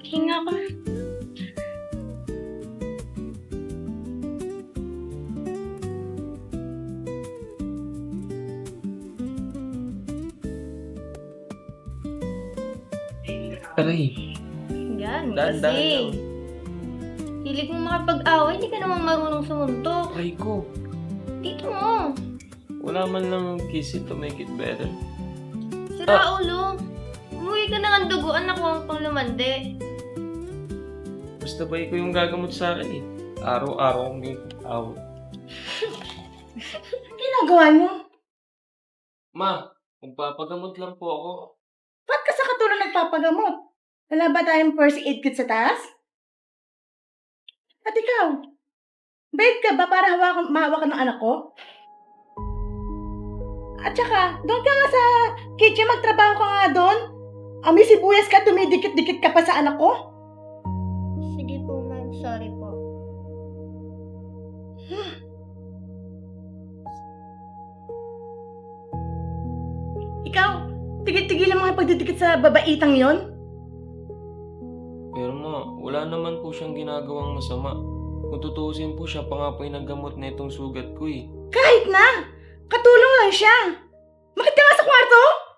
Hinga ka. Aray, Yan, dahan-dahan kasi. lang. Hilig mong makapag-away, hindi ka naman marunong sumuntok. Aray ko. Dito mo. Wala man lang kiss it to make it better. Sira ulo. Umuwi ka na ng dugo, anak ko pang lumande. Basta ba ikaw yung gagamot sa akin eh. Araw-araw kong away. Ginagawa niyo? Ma, magpapagamot lang po ako. Ba't ka sa katulong nagpapagamot? Wala ba tayong first aid kit sa taas? At ikaw, bait ka ba para mahawakan ng anak ko? At saka, doon ka nga sa kitchen, magtrabaho ka nga doon. May sibuyas ka, tumidikit-dikit ka pa sa anak ko. Sige po, ma'am. Sorry po. Ikaw, tigil-tigil ang mga pagdidikit sa babaitang yon. Pero ma, wala naman po siyang ginagawang masama. Kung tutuusin po siya pa nga po yung naggamot na itong sugat ko eh. Kahit na, katulong lang siya. Bakit ka nga sa kwarto?